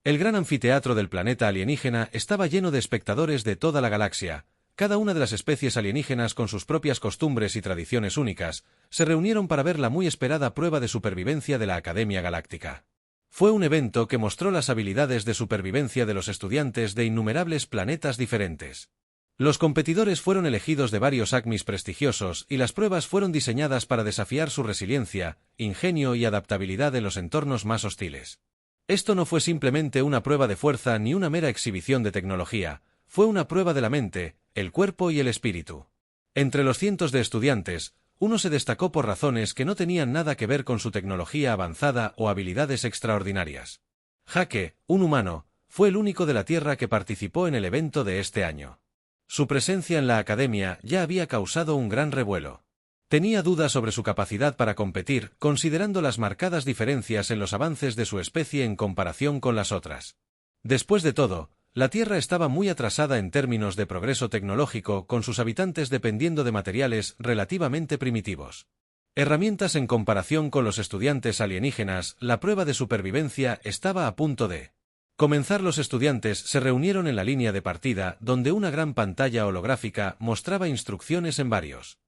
El gran anfiteatro del planeta alienígena estaba lleno de espectadores de toda la galaxia. Cada una de las especies alienígenas con sus propias costumbres y tradiciones únicas, se reunieron para ver la muy esperada prueba de supervivencia de la Academia Galáctica. Fue un evento que mostró las habilidades de supervivencia de los estudiantes de innumerables planetas diferentes. Los competidores fueron elegidos de varios ACMIs prestigiosos y las pruebas fueron diseñadas para desafiar su resiliencia, ingenio y adaptabilidad en los entornos más hostiles. Esto no fue simplemente una prueba de fuerza ni una mera exhibición de tecnología, fue una prueba de la mente, el cuerpo y el espíritu. Entre los cientos de estudiantes, uno se destacó por razones que no tenían nada que ver con su tecnología avanzada o habilidades extraordinarias. Jake, un humano, fue el único de la Tierra que participó en el evento de este año. Su presencia en la academia ya había causado un gran revuelo. Tenía dudas sobre su capacidad para competir, considerando las marcadas diferencias en los avances de su especie en comparación con las otras. Después de todo, la Tierra estaba muy atrasada en términos de progreso tecnológico, con sus habitantes dependiendo de materiales relativamente primitivos. Herramientas en comparación con los estudiantes alienígenas, la prueba de supervivencia estaba a punto de comenzar. Los estudiantes se reunieron en la línea de partida, donde una gran pantalla holográfica mostraba instrucciones en varios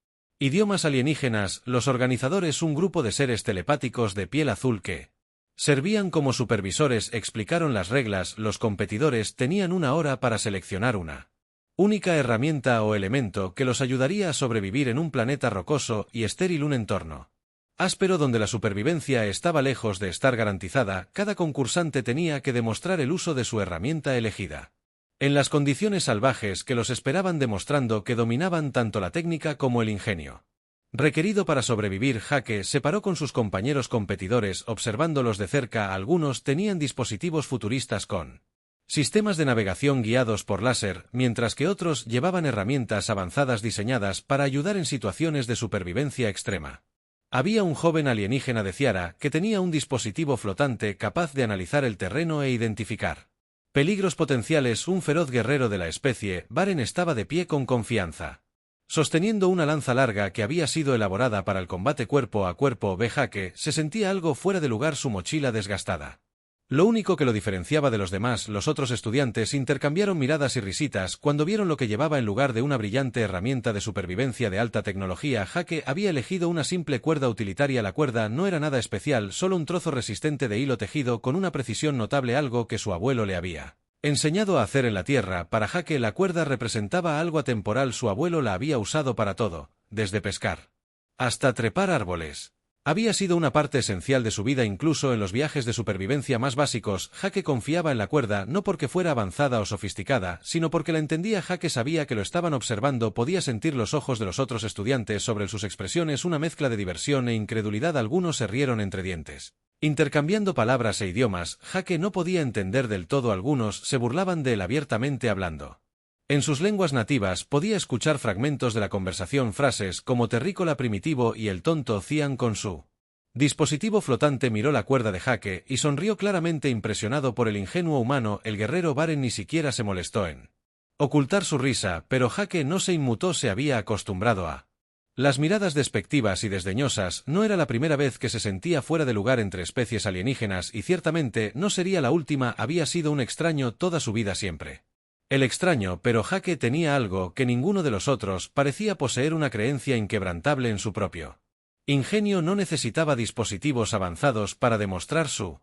idiomas alienígenas. Los organizadores, un grupo de seres telepáticos de piel azul que servían como supervisores, explicaron las reglas. Los competidores tenían una hora para seleccionar una única herramienta o elemento que los ayudaría a sobrevivir en un planeta rocoso y estéril, un entorno áspero donde la supervivencia estaba lejos de estar garantizada. Cada concursante tenía que demostrar el uso de su herramienta elegida en las condiciones salvajes que los esperaban, demostrando que dominaban tanto la técnica como el ingenio requerido para sobrevivir. Jake se paró con sus compañeros competidores, observándolos de cerca. Algunos tenían dispositivos futuristas con sistemas de navegación guiados por láser, mientras que otros llevaban herramientas avanzadas diseñadas para ayudar en situaciones de supervivencia extrema. Había un joven alienígena de Ciara que tenía un dispositivo flotante capaz de analizar el terreno e identificar peligros potenciales. Un feroz guerrero de la especie, Baren, estaba de pie con confianza, sosteniendo una lanza larga que había sido elaborada para el combate cuerpo a cuerpo. Jake se sentía algo fuera de lugar, su mochila desgastada. Lo único que lo diferenciaba de los demás. Los otros estudiantes intercambiaron miradas y risitas cuando vieron lo que llevaba en lugar de una brillante herramienta de supervivencia de alta tecnología. Jake había elegido una simple cuerda utilitaria. La cuerda no era nada especial, solo un trozo resistente de hilo tejido con una precisión notable, algo que su abuelo le había enseñado a hacer en la Tierra. Para Jake la cuerda representaba algo atemporal, su abuelo la había usado para todo, desde pescar hasta trepar árboles. Había sido una parte esencial de su vida, incluso en los viajes de supervivencia más básicos. Jake confiaba en la cuerda no porque fuera avanzada o sofisticada, sino porque la entendía. Jake sabía que lo estaban observando, podía sentir los ojos de los otros estudiantes sobre sus expresiones, una mezcla de diversión e incredulidad. Algunos se rieron entre dientes, intercambiando palabras e idiomas. Jake no podía entender del todo, algunos se burlaban de él abiertamente hablando en sus lenguas nativas. Podía escuchar fragmentos de la conversación, frases como terrícola primitivo y el tonto Cian. Con su dispositivo flotante miró la cuerda de Jake y sonrió, claramente impresionado por el ingenuo humano. El guerrero Baren ni siquiera se molestó en ocultar su risa, pero Jake no se inmutó, se había acostumbrado a las miradas despectivas y desdeñosas. No era la primera vez que se sentía fuera de lugar entre especies alienígenas, y ciertamente no sería la última. Había sido un extraño toda su vida, siempre el extraño, pero Jake tenía algo que ninguno de los otros: parecía poseer una creencia inquebrantable en su propio ingenio. No necesitaba dispositivos avanzados para demostrar su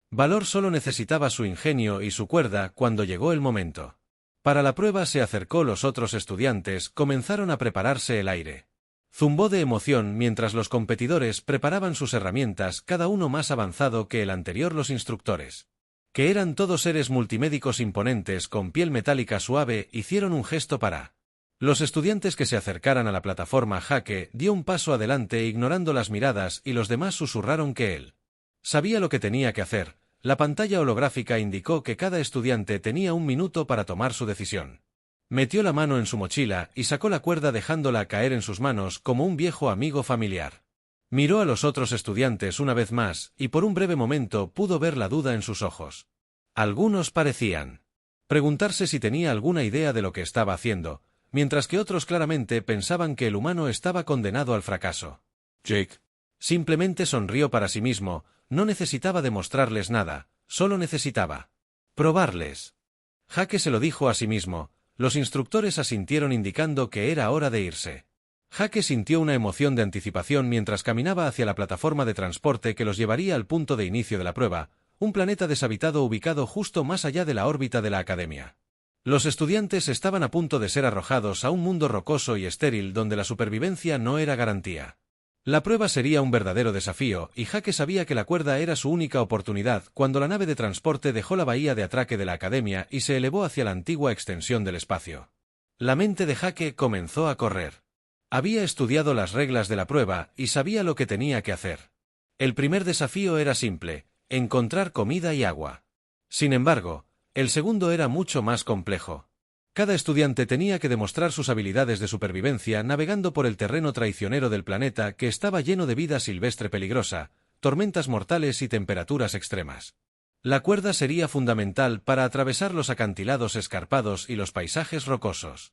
valor, solo necesitaba su ingenio y su cuerda. Cuando llegó el momento para la prueba, se acercó. Los otros estudiantes comenzaron a prepararse. El aire zumbó de emoción mientras los competidores preparaban sus herramientas, cada uno más avanzado que el anterior. Los instructores, que eran todos seres multimédicos imponentes con piel metálica suave, hicieron un gesto para los estudiantes que se acercaran a la plataforma. Jake dio un paso adelante, ignorando las miradas, y los demás susurraron que él sabía lo que tenía que hacer. La pantalla holográfica indicó que cada estudiante tenía 1 minuto para tomar su decisión. Metió la mano en su mochila y sacó la cuerda, dejándola caer en sus manos como un viejo amigo familiar. Miró a los otros estudiantes una vez más, y por un breve momento pudo ver la duda en sus ojos. Algunos parecían preguntarse si tenía alguna idea de lo que estaba haciendo, mientras que otros claramente pensaban que el humano estaba condenado al fracaso. Jake simplemente sonrió para sí mismo, no necesitaba demostrarles nada, solo necesitaba Probarles. Jake se lo dijo a sí mismo. Los instructores asintieron indicando que era hora de irse. Jake sintió una emoción de anticipación mientras caminaba hacia la plataforma de transporte que los llevaría al punto de inicio de la prueba, un planeta deshabitado ubicado justo más allá de la órbita de la Academia. Los estudiantes estaban a punto de ser arrojados a un mundo rocoso y estéril donde la supervivencia no era garantía. La prueba sería un verdadero desafío, y Jake sabía que la cuerda era su única oportunidad cuando la nave de transporte dejó la bahía de atraque de la Academia y se elevó hacia la antigua extensión del espacio. La mente de Jake comenzó a correr. Había estudiado las reglas de la prueba y sabía lo que tenía que hacer. El primer desafío era simple: encontrar comida y agua. Sin embargo, el segundo era mucho más complejo. Cada estudiante tenía que demostrar sus habilidades de supervivencia navegando por el terreno traicionero del planeta que estaba lleno de vida silvestre peligrosa, tormentas mortales y temperaturas extremas. La cuerda sería fundamental para atravesar los acantilados escarpados y los paisajes rocosos.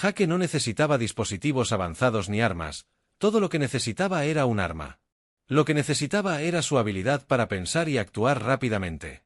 Jake no necesitaba dispositivos avanzados ni armas, todo lo que necesitaba era un arma. Lo que necesitaba era su habilidad para pensar y actuar rápidamente.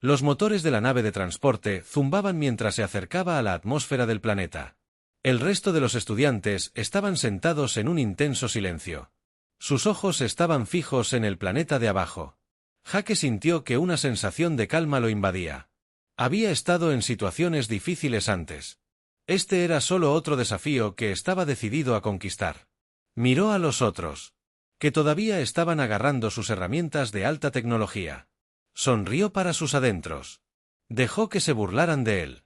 Los motores de la nave de transporte zumbaban mientras se acercaba a la atmósfera del planeta. El resto de los estudiantes estaban sentados en un intenso silencio. Sus ojos estaban fijos en el planeta de abajo. Jake sintió que una sensación de calma lo invadía. Había estado en situaciones difíciles antes. Este era solo otro desafío que estaba decidido a conquistar. Miró a los otros, que todavía estaban agarrando sus herramientas de alta tecnología. Sonrió para sus adentros. Dejó que se burlaran de él.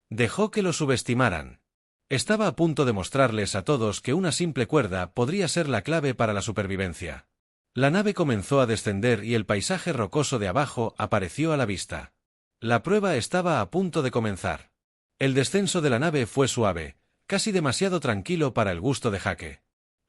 Dejó que lo subestimaran. Estaba a punto de mostrarles a todos que una simple cuerda podría ser la clave para la supervivencia. La nave comenzó a descender y el paisaje rocoso de abajo apareció a la vista. La prueba estaba a punto de comenzar. El descenso de la nave fue suave, casi demasiado tranquilo para el gusto de Jake.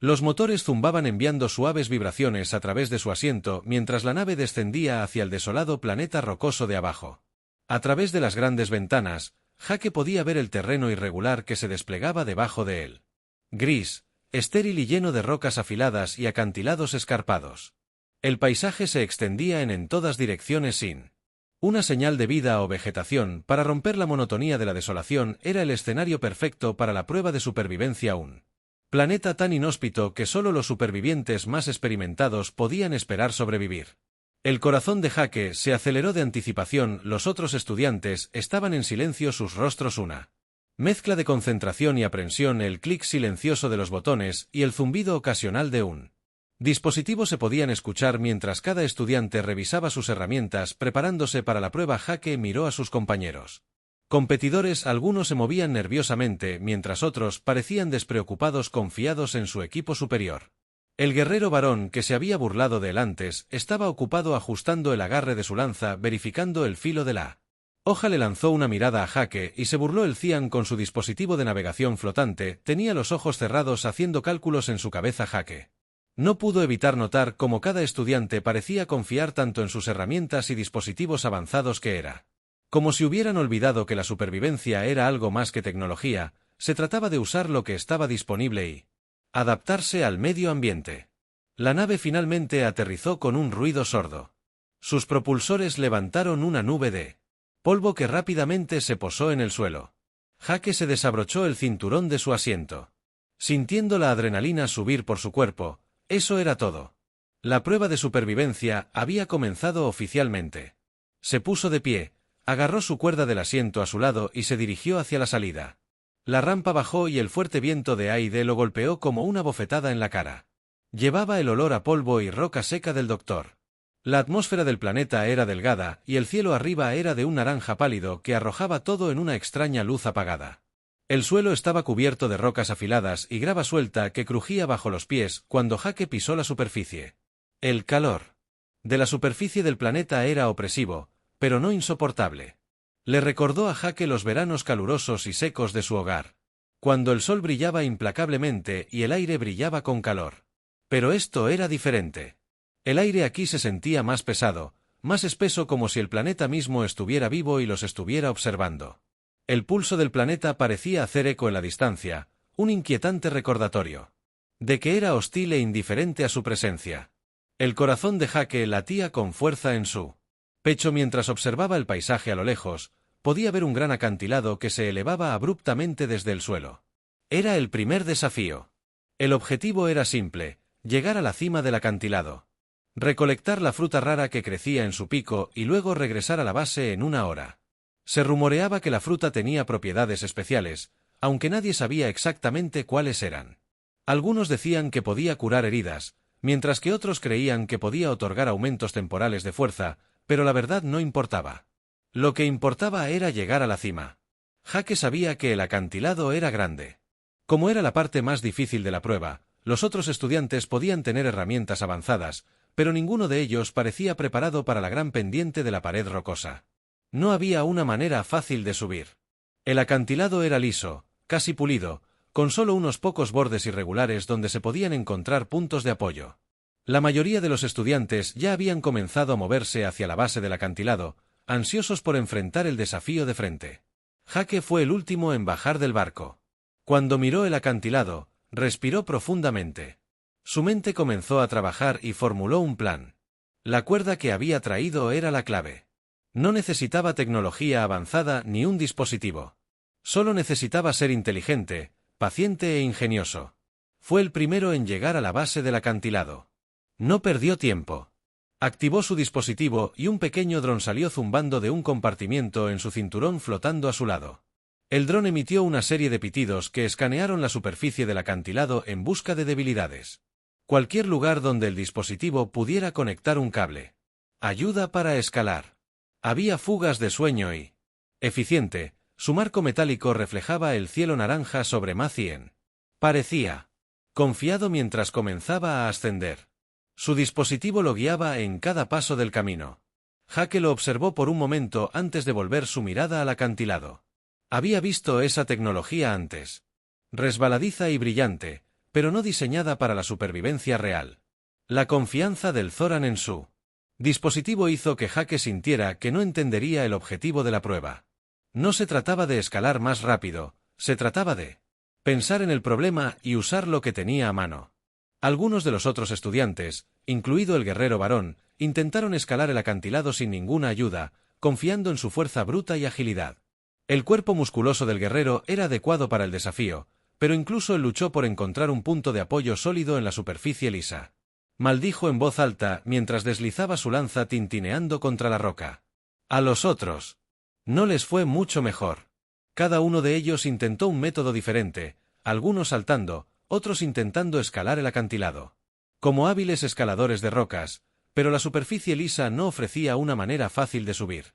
Los motores zumbaban enviando suaves vibraciones a través de su asiento mientras la nave descendía hacia el desolado planeta rocoso de abajo. A través de las grandes ventanas, Jake podía ver el terreno irregular que se desplegaba debajo de él. Gris, estéril y lleno de rocas afiladas y acantilados escarpados. El paisaje se extendía en todas direcciones sin una señal de vida o vegetación. Para romper la monotonía de la desolación era el escenario perfecto para la prueba de supervivencia. Un planeta tan inhóspito que solo los supervivientes más experimentados podían esperar sobrevivir. El corazón de Jake se aceleró de anticipación. Los otros estudiantes estaban en silencio, sus rostros una mezcla de concentración y aprensión. El clic silencioso de los botones y el zumbido ocasional de un dispositivo se podían escuchar mientras cada estudiante revisaba sus herramientas preparándose para la prueba. Jake miró a sus compañeros competidores. Algunos se movían nerviosamente mientras otros parecían despreocupados, confiados en su equipo superior. El guerrero varón que se había burlado de él antes estaba ocupado ajustando el agarre de su lanza, verificando el filo de la hoja. Le lanzó una mirada a Jake y se burló. El Cian con su dispositivo de navegación flotante tenía los ojos cerrados haciendo cálculos en su cabeza. Jake no pudo evitar notar cómo cada estudiante parecía confiar tanto en sus herramientas y dispositivos avanzados que era como si hubieran olvidado que la supervivencia era algo más que tecnología. Se trataba de usar lo que estaba disponible y adaptarse al medio ambiente. La nave finalmente aterrizó con un ruido sordo. Sus propulsores levantaron una nube de polvo que rápidamente se posó en el suelo. Jake se desabrochó el cinturón de su asiento. Sintiendo la adrenalina subir por su cuerpo, eso era todo. La prueba de supervivencia había comenzado oficialmente. Se puso de pie, agarró su cuerda del asiento a su lado y se dirigió hacia la salida. La rampa bajó y el fuerte viento de aire lo golpeó como una bofetada en la cara. Llevaba el olor a polvo y roca seca del doctor. La atmósfera del planeta era delgada y el cielo arriba era de un naranja pálido que arrojaba todo en una extraña luz apagada. El suelo estaba cubierto de rocas afiladas y grava suelta que crujía bajo los pies cuando Jake pisó la superficie. El calor de la superficie del planeta era opresivo, pero no insoportable. Le recordó a Jake los veranos calurosos y secos de su hogar, cuando el sol brillaba implacablemente y el aire brillaba con calor. Pero esto era diferente. El aire aquí se sentía más pesado, más espeso, como si el planeta mismo estuviera vivo y los estuviera observando. El pulso del planeta parecía hacer eco en la distancia, un inquietante recordatorio de que era hostil e indiferente a su presencia. El corazón de Jake latía con fuerza en su pecho mientras observaba el paisaje a lo lejos. podía ver un gran acantilado que se elevaba abruptamente desde el suelo. Era el primer desafío. El objetivo era simple: llegar a la cima del acantilado, recolectar la fruta rara que crecía en su pico y luego regresar a la base en 1 hora. Se rumoreaba que la fruta tenía propiedades especiales, aunque nadie sabía exactamente cuáles eran. Algunos decían que podía curar heridas, mientras que otros creían que podía otorgar aumentos temporales de fuerza, pero la verdad no importaba. Lo que importaba era llegar a la cima. Jake sabía que el acantilado era grande. Como era la parte más difícil de la prueba, los otros estudiantes podían tener herramientas avanzadas, pero ninguno de ellos parecía preparado para la gran pendiente de la pared rocosa. No había una manera fácil de subir. El acantilado era liso, casi pulido, con solo unos pocos bordes irregulares donde se podían encontrar puntos de apoyo. La mayoría de los estudiantes ya habían comenzado a moverse hacia la base del acantilado, ansiosos por enfrentar el desafío de frente. Jake fue el último en bajar del barco. Cuando miró el acantilado, respiró profundamente. Su mente comenzó a trabajar y formuló un plan. La cuerda que había traído era la clave. No necesitaba tecnología avanzada ni un dispositivo. Solo necesitaba ser inteligente, paciente e ingenioso. Fue el primero en llegar a la base del acantilado. No perdió tiempo. Activó su dispositivo y un pequeño dron salió zumbando de un compartimiento en su cinturón flotando a su lado. El dron emitió una serie de pitidos que escanearon la superficie del acantilado en busca de debilidades. Cualquier lugar donde el dispositivo pudiera conectar un cable. Ayuda para escalar. Había fugas de sueño y... eficiente, su marco metálico reflejaba el cielo naranja sobre Mach 100. Parecía confiado mientras comenzaba a ascender. Su dispositivo lo guiaba en cada paso del camino. Jake lo observó por un momento antes de volver su mirada al acantilado. Había visto esa tecnología antes. Resbaladiza y brillante, pero no diseñada para la supervivencia real. La confianza del Zoran en su dispositivo hizo que Jake sintiera que no entendería el objetivo de la prueba. No se trataba de escalar más rápido, se trataba de pensar en el problema y usar lo que tenía a mano. Algunos de los otros estudiantes, incluido el guerrero varón, intentaron escalar el acantilado sin ninguna ayuda, confiando en su fuerza bruta y agilidad. El cuerpo musculoso del guerrero era adecuado para el desafío, pero incluso él luchó por encontrar un punto de apoyo sólido en la superficie lisa. Maldijo en voz alta mientras deslizaba su lanza tintineando contra la roca. A los otros no les fue mucho mejor. Cada uno de ellos intentó un método diferente, algunos saltando, otros intentando escalar el acantilado. Como hábiles escaladores de rocas, pero la superficie lisa no ofrecía una manera fácil de subir.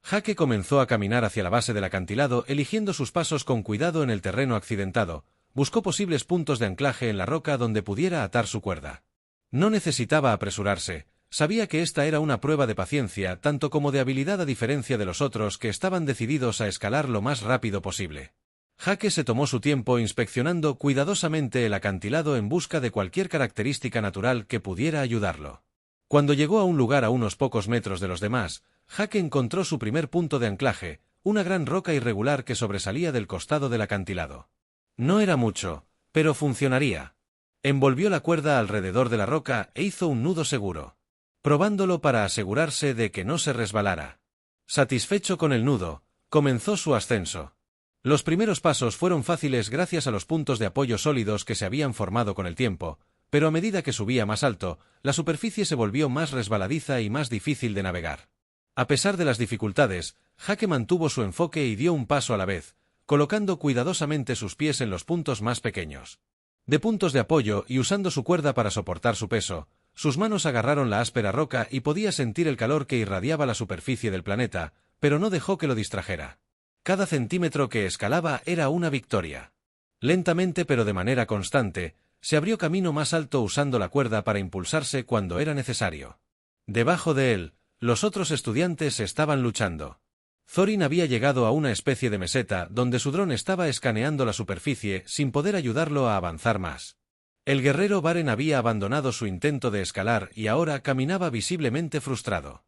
Jake comenzó a caminar hacia la base del acantilado eligiendo sus pasos con cuidado en el terreno accidentado, buscó posibles puntos de anclaje en la roca donde pudiera atar su cuerda. No necesitaba apresurarse, sabía que esta era una prueba de paciencia tanto como de habilidad a diferencia de los otros que estaban decididos a escalar lo más rápido posible. Jake se tomó su tiempo inspeccionando cuidadosamente el acantilado en busca de cualquier característica natural que pudiera ayudarlo. Cuando llegó a un lugar a unos pocos metros de los demás, Jake encontró su primer punto de anclaje, una gran roca irregular que sobresalía del costado del acantilado. No era mucho, pero funcionaría. Envolvió la cuerda alrededor de la roca e hizo un nudo seguro, probándolo para asegurarse de que no se resbalara. Satisfecho con el nudo, comenzó su ascenso. Los primeros pasos fueron fáciles gracias a los puntos de apoyo sólidos que se habían formado con el tiempo, pero a medida que subía más alto, la superficie se volvió más resbaladiza y más difícil de navegar. A pesar de las dificultades, Jake mantuvo su enfoque y dio un paso a la vez, colocando cuidadosamente sus pies en los puntos más pequeños. De puntos de apoyo y usando su cuerda para soportar su peso, sus manos agarraron la áspera roca y podía sentir el calor que irradiaba la superficie del planeta, pero no dejó que lo distrajera. Cada centímetro que escalaba era una victoria. Lentamente pero de manera constante, se abrió camino más alto usando la cuerda para impulsarse cuando era necesario. Debajo de él, los otros estudiantes estaban luchando. Thorin había llegado a una especie de meseta donde su dron estaba escaneando la superficie sin poder ayudarlo a avanzar más. El guerrero Varen había abandonado su intento de escalar y ahora caminaba visiblemente frustrado.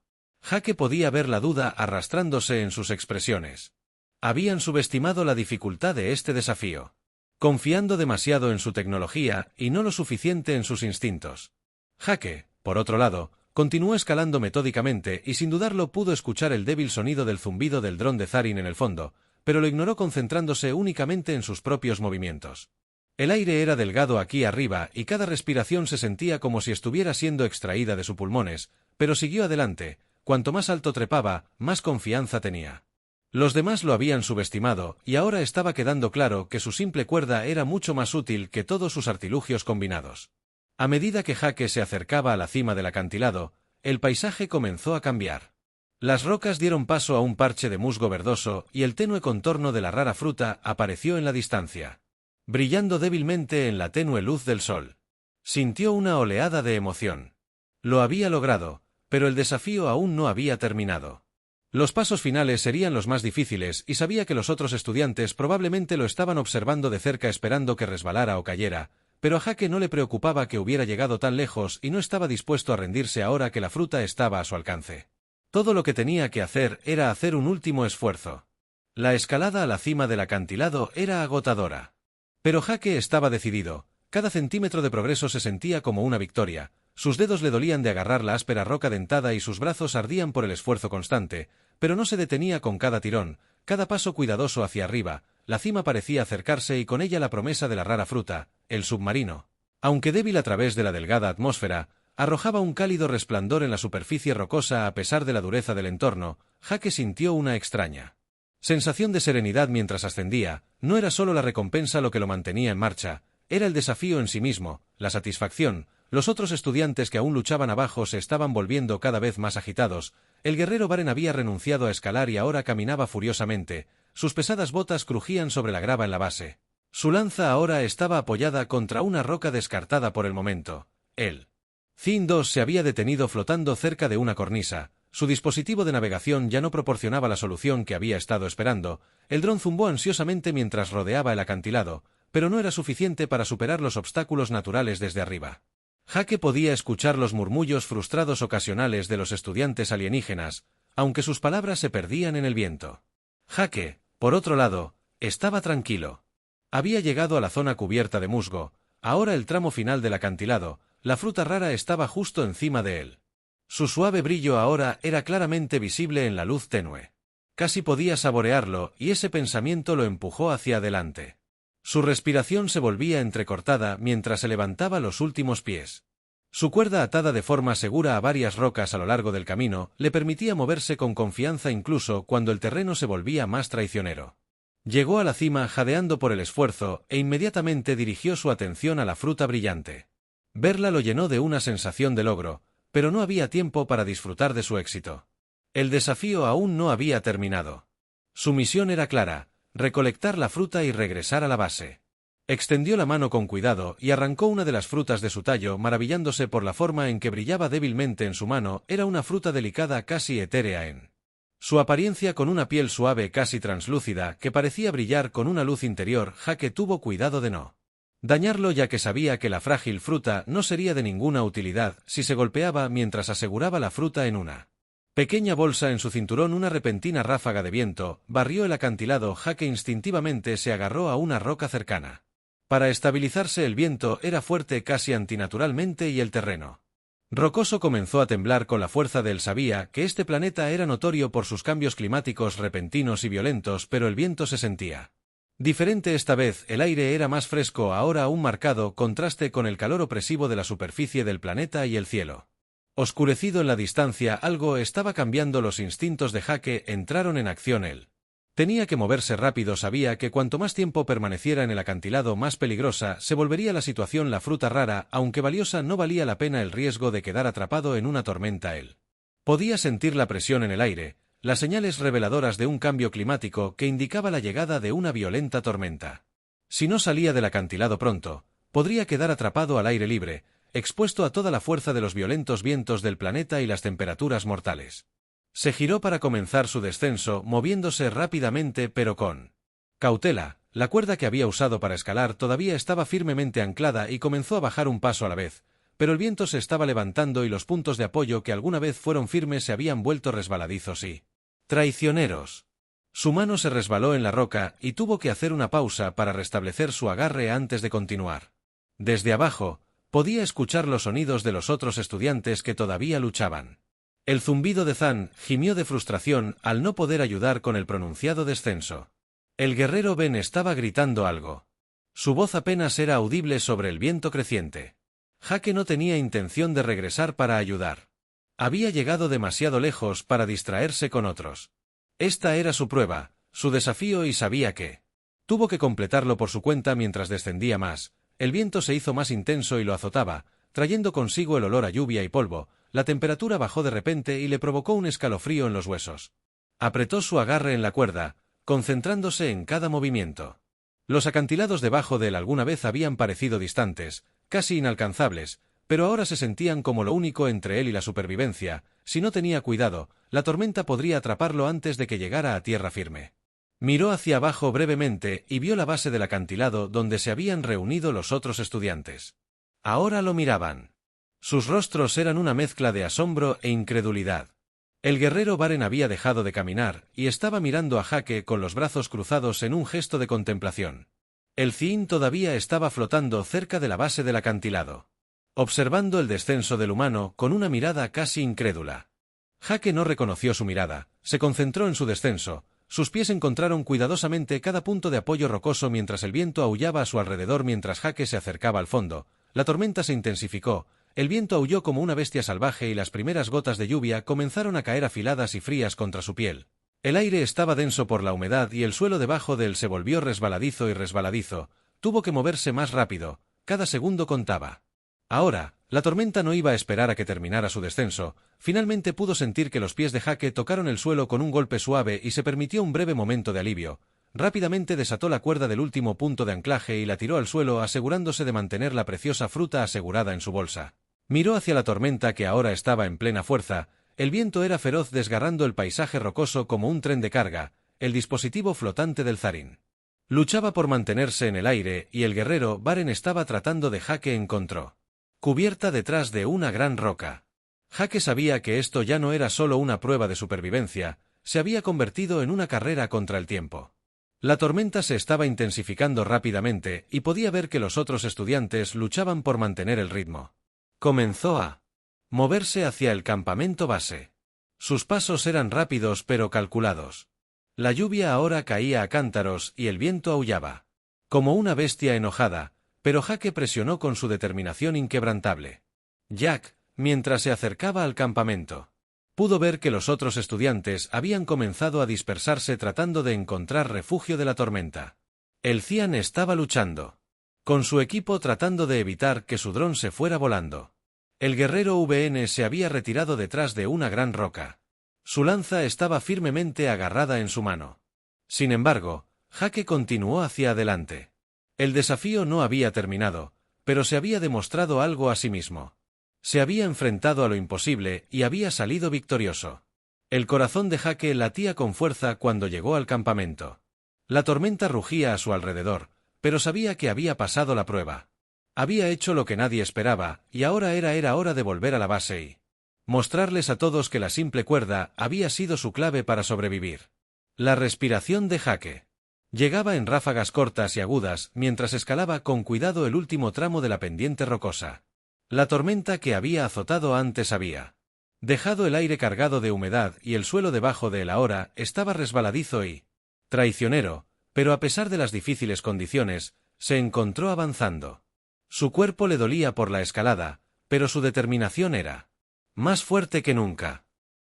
Jake podía ver la duda arrastrándose en sus expresiones. Habían subestimado la dificultad de este desafío, confiando demasiado en su tecnología y no lo suficiente en sus instintos. Jake, por otro lado, Continuó escalando metódicamente y sin dudarlo pudo escuchar el débil sonido del zumbido del dron de Zarin en el fondo, pero lo ignoró concentrándose únicamente en sus propios movimientos. El aire era delgado aquí arriba y cada respiración se sentía como si estuviera siendo extraída de sus pulmones, pero siguió adelante. Cuanto más alto trepaba, más confianza tenía. Los demás lo habían subestimado, y ahora estaba quedando claro que su simple cuerda era mucho más útil que todos sus artilugios combinados. A medida que Jake se acercaba a la cima del acantilado, el paisaje comenzó a cambiar. Las rocas dieron paso a un parche de musgo verdoso y el tenue contorno de la rara fruta apareció en la distancia, brillando débilmente en la tenue luz del sol. Sintió una oleada de emoción. Lo había logrado, pero el desafío aún no había terminado. Los pasos finales serían los más difíciles y sabía que los otros estudiantes probablemente lo estaban observando de cerca esperando que resbalara o cayera, pero a Jake no le preocupaba que hubiera llegado tan lejos y no estaba dispuesto a rendirse ahora que la fruta estaba a su alcance. Todo lo que tenía que hacer era hacer un último esfuerzo. La escalada a la cima del acantilado era agotadora. Pero Jake estaba decidido. Cada centímetro de progreso se sentía como una victoria. Sus dedos le dolían de agarrar la áspera roca dentada y sus brazos ardían por el esfuerzo constante, pero no se detenía con cada tirón, cada paso cuidadoso hacia arriba. La cima parecía acercarse y con ella la promesa de la rara fruta, el submarino. Aunque débil a través de la delgada atmósfera, arrojaba un cálido resplandor en la superficie rocosa a pesar de la dureza del entorno. Jake sintió una extraña sensación de serenidad mientras ascendía. No era solo la recompensa lo que lo mantenía en marcha, era el desafío en sí mismo, la satisfacción. Los otros estudiantes que aún luchaban abajo se estaban volviendo cada vez más agitados. El guerrero Baren había renunciado a escalar y ahora caminaba furiosamente. Sus pesadas botas crujían sobre la grava en la base. Su lanza ahora estaba apoyada contra una roca descartada por el momento. El Zin 2 se había detenido flotando cerca de una cornisa. Su dispositivo de navegación ya no proporcionaba la solución que había estado esperando. El dron zumbó ansiosamente mientras rodeaba el acantilado, pero no era suficiente para superar los obstáculos naturales desde arriba. Jake podía escuchar los murmullos frustrados ocasionales de los estudiantes alienígenas, aunque sus palabras se perdían en el viento. Jake, por otro lado, estaba tranquilo. Había llegado a la zona cubierta de musgo. Ahora el tramo final del acantilado, la fruta rara estaba justo encima de él. Su suave brillo ahora era claramente visible en la luz tenue. Casi podía saborearlo, y ese pensamiento lo empujó hacia adelante. Su respiración se volvía entrecortada mientras se levantaba los últimos pies. Su cuerda atada de forma segura a varias rocas a lo largo del camino le permitía moverse con confianza incluso cuando el terreno se volvía más traicionero. Llegó a la cima jadeando por el esfuerzo e inmediatamente dirigió su atención a la fruta brillante. Verla lo llenó de una sensación de logro, pero no había tiempo para disfrutar de su éxito. El desafío aún no había terminado. Su misión era clara: recolectar la fruta y regresar a la base. Extendió la mano con cuidado y arrancó una de las frutas de su tallo, maravillándose por la forma en que brillaba débilmente en su mano. Era una fruta delicada casi etérea en su apariencia, con una piel suave casi translúcida que parecía brillar con una luz interior. Jake tuvo cuidado de no dañarlo, ya que sabía que la frágil fruta no sería de ninguna utilidad si se golpeaba. Mientras aseguraba la fruta en una pequeña bolsa en su cinturón, una repentina ráfaga de viento barrió el acantilado. Jake instintivamente se agarró a una roca cercana. Para estabilizarse, el viento era fuerte casi antinaturalmente y el terreno rocoso comenzó a temblar con la fuerza de él. Sabía que este planeta era notorio por sus cambios climáticos repentinos y violentos, pero el viento se sentía diferente esta vez. El aire era más fresco ahora, un marcado contraste con el calor opresivo de la superficie del planeta y el cielo oscurecido en la distancia. Algo estaba cambiando. Los instintos de Jake entraron en acción. Él tenía que moverse rápido. Sabía que cuanto más tiempo permaneciera en el acantilado, más peligrosa se volvería la situación. La fruta rara, aunque valiosa, no valía la pena el riesgo de quedar atrapado en una tormenta. Él podía sentir la presión en el aire, las señales reveladoras de un cambio climático que indicaba la llegada de una violenta tormenta. Si no salía del acantilado pronto, podría quedar atrapado al aire libre, expuesto a toda la fuerza de los violentos vientos del planeta y las temperaturas mortales. Se giró para comenzar su descenso, moviéndose rápidamente pero con cautela. La cuerda que había usado para escalar todavía estaba firmemente anclada y comenzó a bajar un paso a la vez, pero el viento se estaba levantando y los puntos de apoyo que alguna vez fueron firmes se habían vuelto resbaladizos y traicioneros. Su mano se resbaló en la roca y tuvo que hacer una pausa para restablecer su agarre antes de continuar. Desde abajo, Podía escuchar los sonidos de los otros estudiantes que todavía luchaban. El zumbido de Zan gimió de frustración al no poder ayudar con el pronunciado descenso. El guerrero Ben estaba gritando algo. Su voz apenas era audible sobre el viento creciente. Jake no tenía intención de regresar para ayudar. Había llegado demasiado lejos para distraerse con otros. Esta era su prueba, su desafío y sabía que tuvo que completarlo por su cuenta mientras descendía más. El viento se hizo más intenso y lo azotaba, trayendo consigo el olor a lluvia y polvo. La temperatura bajó de repente y le provocó un escalofrío en los huesos. Apretó su agarre en la cuerda, concentrándose en cada movimiento. Los acantilados debajo de él alguna vez habían parecido distantes, casi inalcanzables, pero ahora se sentían como lo único entre él y la supervivencia. Si no tenía cuidado, la tormenta podría atraparlo antes de que llegara a tierra firme. Miró hacia abajo brevemente y vio la base del acantilado donde se habían reunido los otros estudiantes. Ahora lo miraban. Sus rostros eran una mezcla de asombro e incredulidad. El guerrero Baren había dejado de caminar y estaba mirando a Jake con los brazos cruzados en un gesto de contemplación. El Ziin todavía estaba flotando cerca de la base del acantilado, observando el descenso del humano con una mirada casi incrédula. Jake no reconoció su mirada, se concentró en su descenso. Sus pies encontraron cuidadosamente cada punto de apoyo rocoso mientras el viento aullaba a su alrededor mientras Jake se acercaba al fondo. La tormenta se intensificó, el viento aulló como una bestia salvaje y las primeras gotas de lluvia comenzaron a caer afiladas y frías contra su piel. El aire estaba denso por la humedad y el suelo debajo de él se volvió resbaladizo y resbaladizo. Tuvo que moverse más rápido, cada segundo contaba. Ahora, la tormenta no iba a esperar a que terminara su descenso. Finalmente pudo sentir que los pies de Jake tocaron el suelo con un golpe suave y se permitió un breve momento de alivio. Rápidamente desató la cuerda del último punto de anclaje y la tiró al suelo asegurándose de mantener la preciosa fruta asegurada en su bolsa. Miró hacia la tormenta que ahora estaba en plena fuerza. El viento era feroz desgarrando el paisaje rocoso como un tren de carga, el dispositivo flotante del Zarin. Luchaba por mantenerse en el aire y el guerrero Baren estaba tratando de Jake encontró. Cubierta detrás de una gran roca. Jake sabía que esto ya no era solo una prueba de supervivencia, se había convertido en una carrera contra el tiempo. La tormenta se estaba intensificando rápidamente y podía ver que los otros estudiantes luchaban por mantener el ritmo. Comenzó a moverse hacia el campamento base. Sus pasos eran rápidos pero calculados. La lluvia ahora caía a cántaros y el viento aullaba. Como una bestia enojada, pero Jake presionó con su determinación inquebrantable. Jack, mientras se acercaba al campamento, pudo ver que los otros estudiantes habían comenzado a dispersarse tratando de encontrar refugio de la tormenta. El Cian estaba luchando con su equipo tratando de evitar que su dron se fuera volando. El guerrero VN se había retirado detrás de una gran roca. Su lanza estaba firmemente agarrada en su mano. Sin embargo, Jake continuó hacia adelante. El desafío no había terminado, pero se había demostrado algo a sí mismo. Se había enfrentado a lo imposible y había salido victorioso. El corazón de Jake latía con fuerza cuando llegó al campamento. La tormenta rugía a su alrededor, pero sabía que había pasado la prueba. Había hecho lo que nadie esperaba, y ahora era hora de volver a la base y mostrarles a todos que la simple cuerda había sido su clave para sobrevivir. La respiración de Jake llegaba en ráfagas cortas y agudas mientras escalaba con cuidado el último tramo de la pendiente rocosa. La tormenta que había azotado antes había dejado el aire cargado de humedad y el suelo debajo de él ahora estaba resbaladizo y traicionero, pero a pesar de las difíciles condiciones, se encontró avanzando. Su cuerpo le dolía por la escalada, pero su determinación era más fuerte que nunca.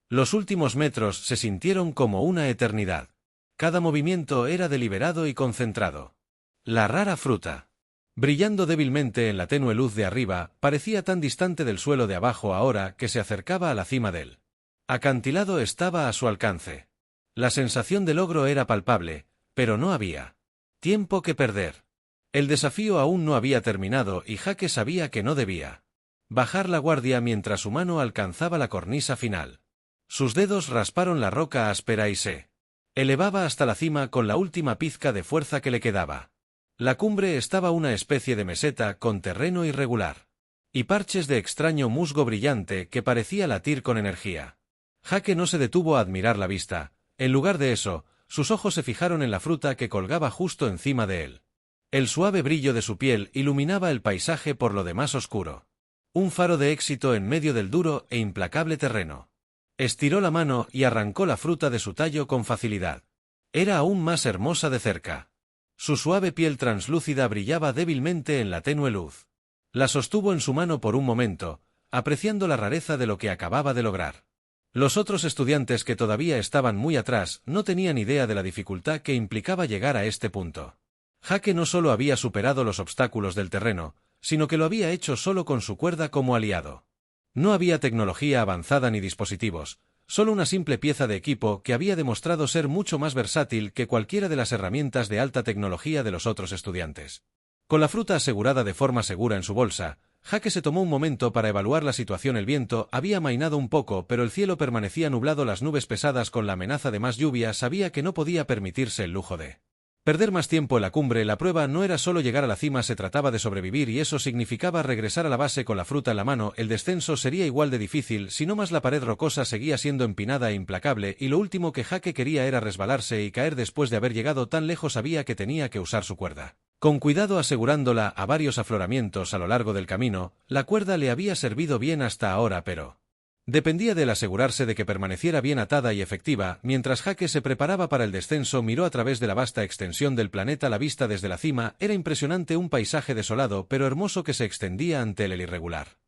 Los últimos metros se sintieron como una eternidad. Cada movimiento era deliberado y concentrado. La rara fruta, brillando débilmente en la tenue luz de arriba, parecía tan distante del suelo de abajo ahora que se acercaba a la cima del acantilado estaba a su alcance. La sensación de logro era palpable, pero no había tiempo que perder. El desafío aún no había terminado y Jake sabía que no debía bajar la guardia mientras su mano alcanzaba la cornisa final. Sus dedos rasparon la roca áspera y se elevaba hasta la cima con la última pizca de fuerza que le quedaba. La cumbre estaba una especie de meseta con terreno irregular y parches de extraño musgo brillante que parecía latir con energía. Jake no se detuvo a admirar la vista. En lugar de eso, sus ojos se fijaron en la fruta que colgaba justo encima de él. El suave brillo de su piel iluminaba el paisaje por lo demás oscuro. Un faro de éxito en medio del duro e implacable terreno. Estiró la mano y arrancó la fruta de su tallo con facilidad. Era aún más hermosa de cerca. Su suave piel translúcida brillaba débilmente en la tenue luz. La sostuvo en su mano por un momento, apreciando la rareza de lo que acababa de lograr. Los otros estudiantes que todavía estaban muy atrás no tenían idea de la dificultad que implicaba llegar a este punto. Jake no solo había superado los obstáculos del terreno, sino que lo había hecho solo con su cuerda como aliado. No había tecnología avanzada ni dispositivos, solo una simple pieza de equipo que había demostrado ser mucho más versátil que cualquiera de las herramientas de alta tecnología de los otros estudiantes. Con la fruta asegurada de forma segura en su bolsa, Jake se tomó un momento para evaluar la situación. El viento había amainado un poco, pero el cielo permanecía nublado, las nubes pesadas con la amenaza de más lluvia. Sabía que no podía permitirse el lujo de perder más tiempo en la cumbre. La prueba no era solo llegar a la cima, se trataba de sobrevivir, y eso significaba regresar a la base con la fruta en la mano. El descenso sería igual de difícil, si no más. La pared rocosa seguía siendo empinada e implacable, y lo último que Jake quería era resbalarse y caer. Después de haber llegado tan lejos, sabía que tenía que usar su cuerda. Con cuidado, asegurándola a varios afloramientos a lo largo del camino. La cuerda le había servido bien hasta ahora, pero dependía de él asegurarse de que permaneciera bien atada y efectiva. Mientras Jake se preparaba para el descenso, miró a través de la vasta extensión del planeta. La vista desde la cima era impresionante, un paisaje desolado pero hermoso que se extendía ante él irregular.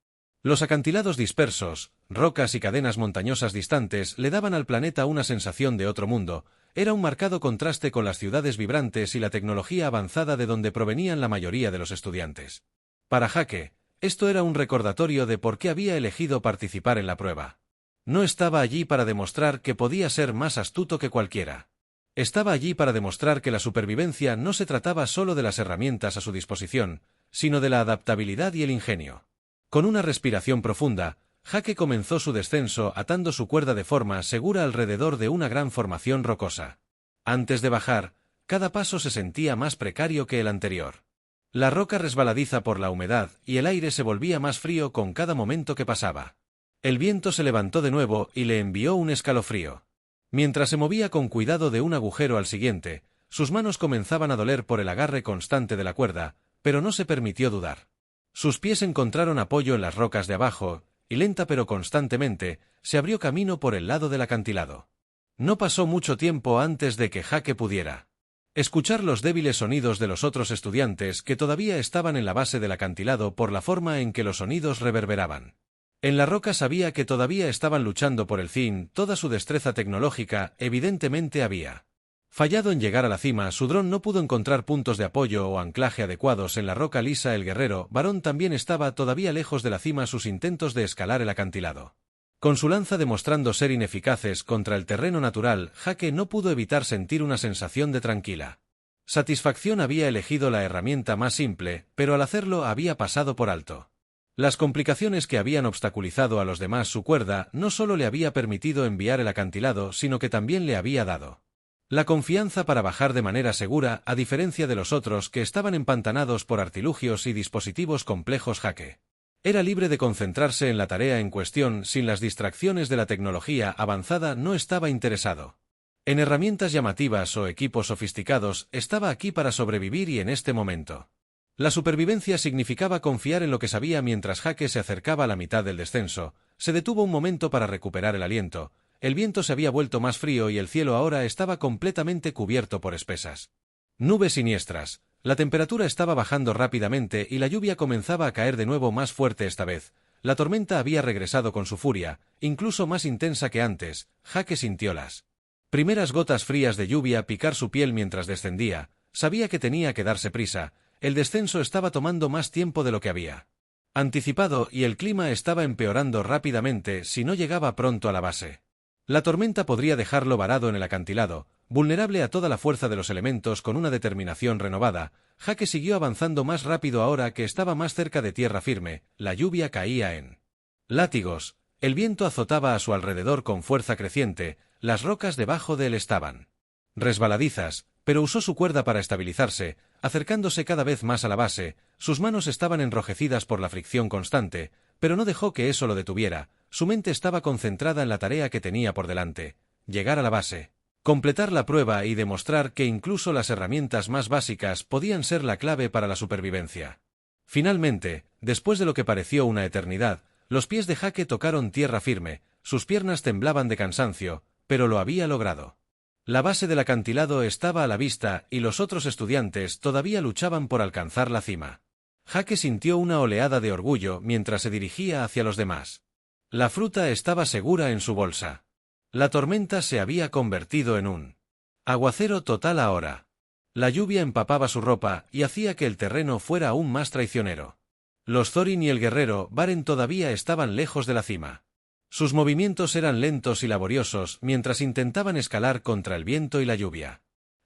Los acantilados dispersos, rocas y cadenas montañosas distantes le daban al planeta una sensación de otro mundo. Era un marcado contraste con las ciudades vibrantes y la tecnología avanzada de donde provenían la mayoría de los estudiantes. Para Jake, esto era un recordatorio de por qué había elegido participar en la prueba. No estaba allí para demostrar que podía ser más astuto que cualquiera. Estaba allí para demostrar que la supervivencia no se trataba solo de las herramientas a su disposición, sino de la adaptabilidad y el ingenio. Con una respiración profunda, Jake comenzó su descenso atando su cuerda de forma segura alrededor de una gran formación rocosa. Antes de bajar, cada paso se sentía más precario que el anterior. La roca resbaladiza por la humedad y el aire se volvía más frío con cada momento que pasaba. El viento se levantó de nuevo y le envió un escalofrío. Mientras se movía con cuidado de un agujero al siguiente, sus manos comenzaban a doler por el agarre constante de la cuerda, pero no se permitió dudar. Sus pies encontraron apoyo en las rocas de abajo, y lenta pero constantemente, se abrió camino por el lado del acantilado. No pasó mucho tiempo antes de que Jake pudiera escuchar los débiles sonidos de los otros estudiantes que todavía estaban en la base del acantilado por la forma en que los sonidos reverberaban. En la roca sabía que todavía estaban luchando por el fin. Toda su destreza tecnológica evidentemente había fallado en llegar a la cima. Su dron no pudo encontrar puntos de apoyo o anclaje adecuados en la roca lisa. El guerrero varón también estaba todavía lejos de la cima. Sus intentos de escalar el acantilado, con su lanza demostrando ser ineficaces contra el terreno natural, Jake no pudo evitar sentir una sensación de tranquila satisfacción. Había elegido la herramienta más simple, pero al hacerlo había pasado por alto las complicaciones que habían obstaculizado a los demás. Su cuerda no solo le había permitido enviar el acantilado, sino que también le había dado la confianza para bajar de manera segura, a diferencia de los otros que estaban empantanados por artilugios y dispositivos complejos. Jake era libre de concentrarse en la tarea en cuestión sin las distracciones de la tecnología avanzada. No estaba interesado en herramientas llamativas o equipos sofisticados. Estaba aquí para sobrevivir, y en este momento la supervivencia significaba confiar en lo que sabía. Mientras Jake se acercaba a la mitad del descenso, se detuvo un momento para recuperar el aliento. El viento se había vuelto más frío y el cielo ahora estaba completamente cubierto por espesas nubes siniestras. La temperatura estaba bajando rápidamente y la lluvia comenzaba a caer de nuevo, más fuerte esta vez. La tormenta había regresado con su furia, incluso más intensa que antes. Jake sintió las primeras gotas frías de lluvia picar su piel mientras descendía. Sabía que tenía que darse prisa. El descenso estaba tomando más tiempo de lo que había anticipado y el clima estaba empeorando rápidamente si no llegaba pronto a la base. La tormenta podría dejarlo varado en el acantilado, vulnerable a toda la fuerza de los elementos. Con una determinación renovada, Jake siguió avanzando más rápido ahora que estaba más cerca de tierra firme. La lluvia caía en látigos, el viento azotaba a su alrededor con fuerza creciente. Las rocas debajo de él estaban resbaladizas, pero usó su cuerda para estabilizarse, acercándose cada vez más a la base. Sus manos estaban enrojecidas por la fricción constante, pero no dejó que eso lo detuviera. Su mente estaba concentrada en la tarea que tenía por delante: llegar a la base. Completar la prueba y demostrar que incluso las herramientas más básicas podían ser la clave para la supervivencia. Finalmente, después de lo que pareció una eternidad, los pies de Hake tocaron tierra firme, sus piernas temblaban de cansancio, pero lo había logrado. La base del acantilado estaba a la vista y los otros estudiantes todavía luchaban por alcanzar la cima. Hake sintió una oleada de orgullo mientras se dirigía hacia los demás. La fruta estaba segura en su bolsa. La tormenta se había convertido en un aguacero total ahora. La lluvia empapaba su ropa y hacía que el terreno fuera aún más traicionero. Los Thorin y el guerrero Baren todavía estaban lejos de la cima. Sus movimientos eran lentos y laboriosos mientras intentaban escalar contra el viento y la lluvia.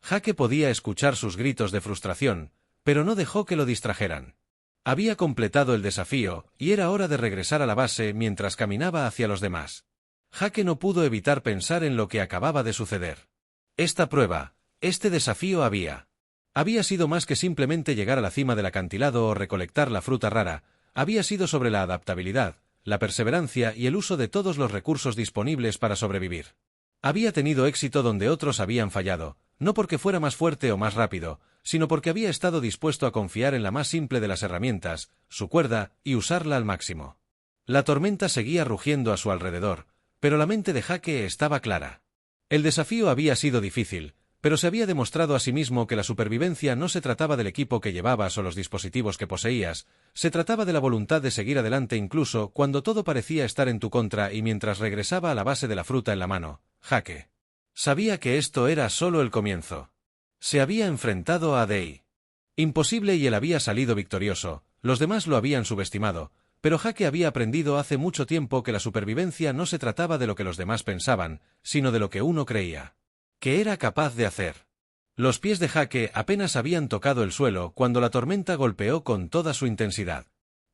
Hake podía escuchar sus gritos de frustración, pero no dejó que lo distrajeran. Había completado el desafío y era hora de regresar a la base mientras caminaba hacia los demás. Hake no pudo evitar pensar en lo que acababa de suceder. Esta prueba, este desafío había sido más que simplemente llegar a la cima del acantilado o recolectar la fruta rara, había sido sobre la adaptabilidad, la perseverancia y el uso de todos los recursos disponibles para sobrevivir. Había tenido éxito donde otros habían fallado, no porque fuera más fuerte o más rápido, sino porque había estado dispuesto a confiar en la más simple de las herramientas, su cuerda, y usarla al máximo. La tormenta seguía rugiendo a su alrededor, pero la mente de Hake estaba clara. El desafío había sido difícil, pero se había demostrado a sí mismo que la supervivencia no se trataba del equipo que llevabas o los dispositivos que poseías, se trataba de la voluntad de seguir adelante incluso cuando todo parecía estar en tu contra y mientras regresaba a la base de la fruta en la mano, Hake sabía que esto era solo el comienzo. Se había enfrentado a Dei. Imposible y él había salido victorioso, los demás lo habían subestimado, pero Hake había aprendido hace mucho tiempo que la supervivencia no se trataba de lo que los demás pensaban, sino de lo que uno creía que era capaz de hacer. Los pies de Hake apenas habían tocado el suelo cuando la tormenta golpeó con toda su intensidad.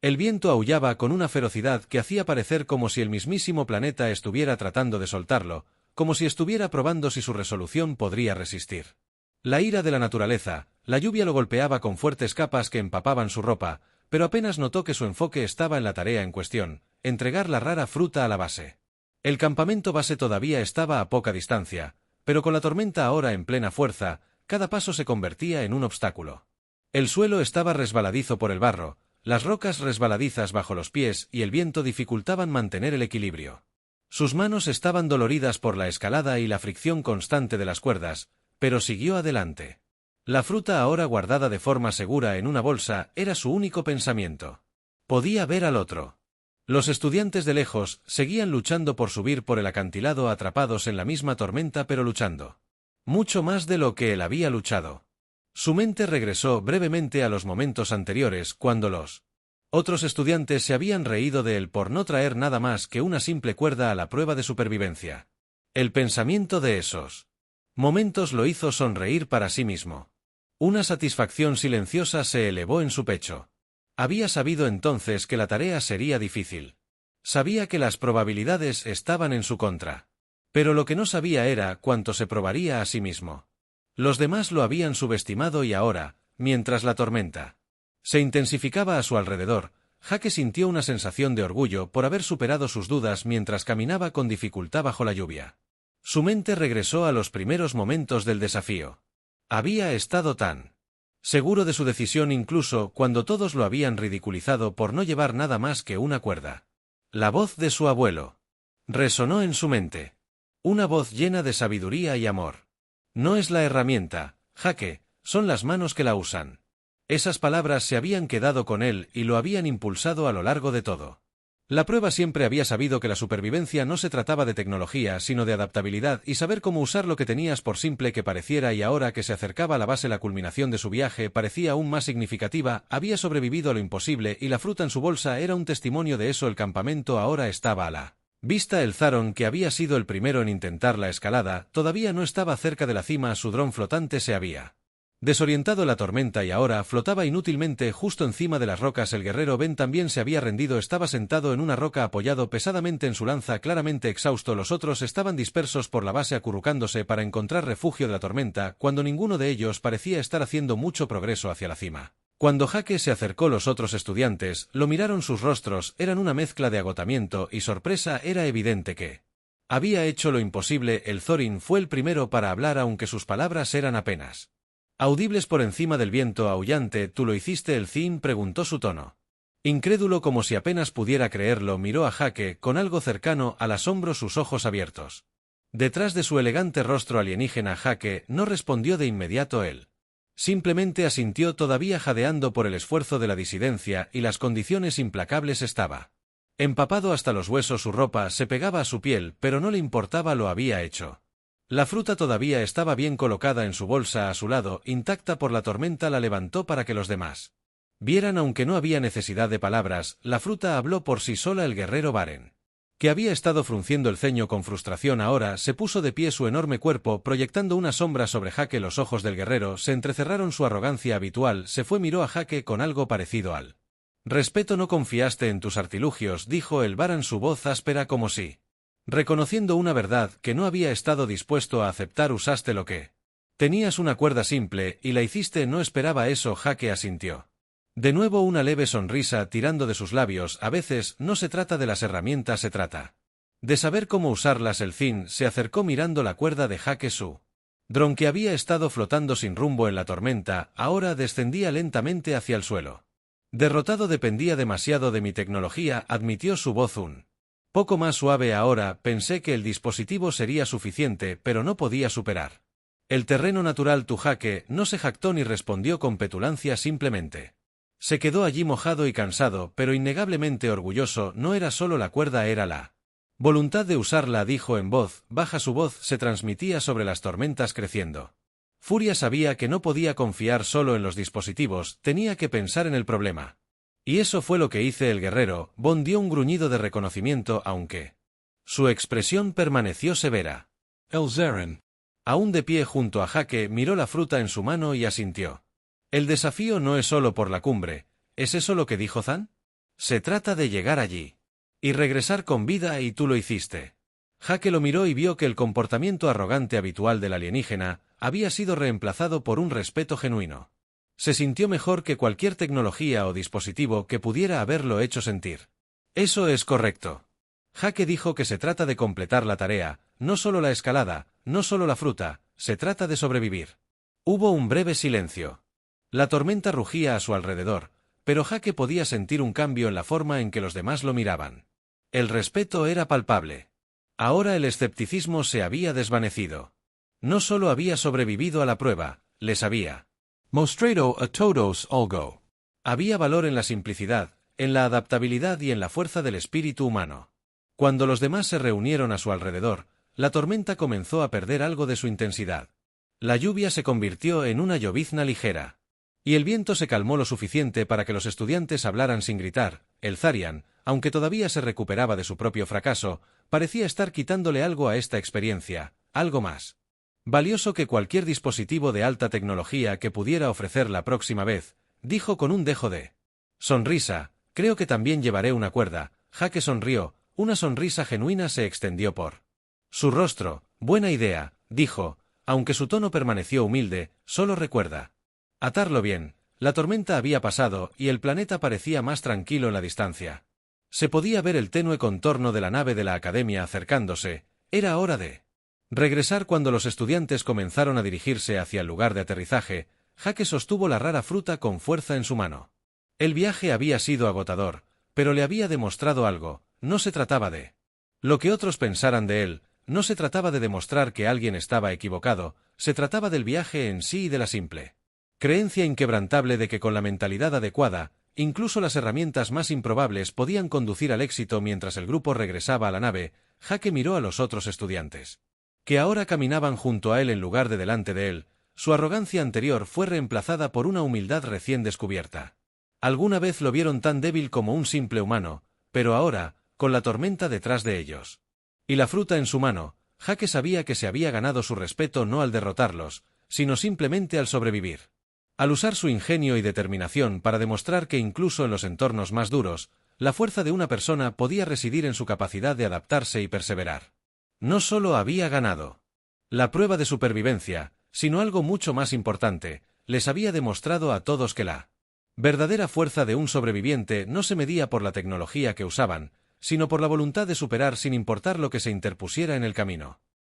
El viento aullaba con una ferocidad que hacía parecer como si el mismísimo planeta estuviera tratando de soltarlo, como si estuviera probando si su resolución podría resistir. La ira de la naturaleza, la lluvia lo golpeaba con fuertes capas que empapaban su ropa, pero apenas notó que su enfoque estaba en la tarea en cuestión, entregar la rara fruta a la base. El campamento base todavía estaba a poca distancia, pero con la tormenta ahora en plena fuerza, cada paso se convertía en un obstáculo. El suelo estaba resbaladizo por el barro, las rocas resbaladizas bajo los pies y el viento dificultaban mantener el equilibrio. Sus manos estaban doloridas por la escalada y la fricción constante de las cuerdas, pero siguió adelante. La fruta ahora guardada de forma segura en una bolsa era su único pensamiento. Podía ver al otro. Los estudiantes de lejos seguían luchando por subir por el acantilado atrapados en la misma tormenta pero luchando. Mucho más de lo que él había luchado. Su mente regresó brevemente a los momentos anteriores cuando los otros estudiantes se habían reído de él por no traer nada más que una simple cuerda a la prueba de supervivencia. El pensamiento de esos momentos lo hizo sonreír para sí mismo. Una satisfacción silenciosa se elevó en su pecho. Había sabido entonces que la tarea sería difícil. Sabía que las probabilidades estaban en su contra. Pero lo que no sabía era cuánto se probaría a sí mismo. Los demás lo habían subestimado y ahora, mientras la tormenta se intensificaba a su alrededor, Hake sintió una sensación de orgullo por haber superado sus dudas mientras caminaba con dificultad bajo la lluvia. Su mente regresó a los primeros momentos del desafío. Había estado tan seguro de su decisión incluso cuando todos lo habían ridiculizado por no llevar nada más que una cuerda. La voz de su abuelo resonó en su mente. Una voz llena de sabiduría y amor. No es la herramienta, Hake, son las manos que la usan. Esas palabras se habían quedado con él y lo habían impulsado a lo largo de todo. La prueba siempre había sabido que la supervivencia no se trataba de tecnología, sino de adaptabilidad y saber cómo usar lo que tenías por simple que pareciera, y ahora que se acercaba a la base la culminación de su viaje parecía aún más significativa, había sobrevivido a lo imposible y la fruta en su bolsa era un testimonio de eso. El campamento ahora estaba a la vista. El Tharon, que había sido el primero en intentar la escalada, todavía no estaba cerca de la cima. Su dron flotante se había desorientado en la tormenta y ahora flotaba inútilmente justo encima de las rocas. El guerrero Ben también se había rendido, estaba sentado en una roca apoyado pesadamente en su lanza, claramente exhausto. Los otros estaban dispersos por la base acurrucándose para encontrar refugio de la tormenta, cuando ninguno de ellos parecía estar haciendo mucho progreso hacia la cima. Cuando Hake se acercó, los otros estudiantes lo miraron. Sus rostros eran una mezcla de agotamiento y sorpresa. Era evidente que Había hecho lo imposible. El Thorin fue el primero para hablar, aunque sus palabras eran apenas audibles por encima del viento aullante. ¿Tú lo hiciste, el Thin?, preguntó su tono. Incrédulo, como si apenas pudiera creerlo, miró a Jake con algo cercano al asombro, sus ojos abiertos. Detrás de su elegante rostro alienígena, Jake no respondió de inmediato. Él simplemente asintió, todavía jadeando por el esfuerzo de la disidencia y las condiciones implacables. Estaba empapado hasta los huesos, su ropa se pegaba a su piel, pero no le importaba, lo había hecho. La fruta todavía estaba bien colocada en su bolsa a su lado, intacta por la tormenta. La levantó para que los demás vieran, aunque no había necesidad de palabras. La fruta habló por sí sola. El guerrero Baren, que había estado frunciendo el ceño con frustración, ahora se puso de pie, su enorme cuerpo proyectando una sombra sobre Jake. Los ojos del guerrero se entrecerraron, su arrogancia habitual se fue. Miró a Jake con algo parecido al respeto. No confiaste en tus artilugios, dijo el Baran, su voz áspera, como si reconociendo una verdad que no había estado dispuesto a aceptar. Usaste lo que tenías, una cuerda simple, y la hiciste. No esperaba eso. Jake asintió. De nuevo, una leve sonrisa tirando de sus labios. A veces no se trata de las herramientas, se trata de saber cómo usarlas. El Thin se acercó mirando la cuerda de Jake. Su dron, que había estado flotando sin rumbo en la tormenta, ahora descendía lentamente hacia el suelo. Derrotado, dependía demasiado de mi tecnología, admitió, su voz un poco más suave ahora. Pensé que el dispositivo sería suficiente, pero no podía superar el terreno natural. Tu Jake no se jactó ni respondió con petulancia, simplemente se quedó allí mojado y cansado, pero innegablemente orgulloso. No era solo la cuerda, era la voluntad de usarla, dijo en voz baja. Su voz se transmitía sobre las tormentas creciendo. Furia sabía que no podía confiar solo en los dispositivos, tenía que pensar en el problema. Y eso fue lo que hice. El guerrero Bon dio un gruñido de reconocimiento, aunque su expresión permaneció severa. Elzaren, aún de pie junto a Jake, miró la fruta en su mano y asintió. El desafío no es solo por la cumbre, ¿es eso lo que dijo Zan? Se trata de llegar allí y regresar con vida, y tú lo hiciste. Jake lo miró y vio que el comportamiento arrogante habitual del alienígena había sido reemplazado por un respeto genuino. Se sintió mejor que cualquier tecnología o dispositivo que pudiera haberlo hecho sentir. Eso es correcto. Jake dijo que se trata de completar la tarea, no solo la escalada, no solo la fruta, se trata de sobrevivir. Hubo un breve silencio. La tormenta rugía a su alrededor, pero Jake podía sentir un cambio en la forma en que los demás lo miraban. El respeto era palpable. Ahora el escepticismo se había desvanecido. No solo había sobrevivido a la prueba, les había mostrado a todos algo. Había valor en la simplicidad, en la adaptabilidad y en la fuerza del espíritu humano. Cuando los demás se reunieron a su alrededor, la tormenta comenzó a perder algo de su intensidad. La lluvia se convirtió en una llovizna ligera. Y el viento se calmó lo suficiente para que los estudiantes hablaran sin gritar. El Tharian, aunque todavía se recuperaba de su propio fracaso, parecía estar quitándole algo a esta experiencia, algo más valioso que cualquier dispositivo de alta tecnología que pudiera ofrecer la próxima vez, dijo con un dejo de sonrisa. Creo que también llevaré una cuerda. Jake sonrió, una sonrisa genuina se extendió por su rostro. Buena idea, dijo, aunque su tono permaneció humilde. Solo recuerda atarlo bien. La tormenta había pasado y el planeta parecía más tranquilo en la distancia. Se podía ver el tenue contorno de la nave de la academia acercándose. Era hora de regresar. Cuando los estudiantes comenzaron a dirigirse hacia el lugar de aterrizaje, Jake sostuvo la rara fruta con fuerza en su mano. El viaje había sido agotador, pero le había demostrado algo. No se trataba de lo que otros pensaran de él, no se trataba de demostrar que alguien estaba equivocado, se trataba del viaje en sí y de la simple creencia inquebrantable de que con la mentalidad adecuada, incluso las herramientas más improbables podían conducir al éxito. Mientras el grupo regresaba a la nave, Jake miró a los otros estudiantes, que ahora caminaban junto a él en lugar de delante de él. Su arrogancia anterior fue reemplazada por una humildad recién descubierta. Alguna vez lo vieron tan débil como un simple humano, pero ahora, con la tormenta detrás de ellos y la fruta en su mano, Jake sabía que se había ganado su respeto no al derrotarlos, sino simplemente al sobrevivir. Al usar su ingenio y determinación para demostrar que incluso en los entornos más duros, la fuerza de una persona podía residir en su capacidad de adaptarse y perseverar. No solo había ganado la prueba de supervivencia, sino algo mucho más importante, les había demostrado a todos que la verdadera fuerza de un sobreviviente no se medía por la tecnología que usaban, sino por la voluntad de superar sin importar lo que se interpusiera en el camino.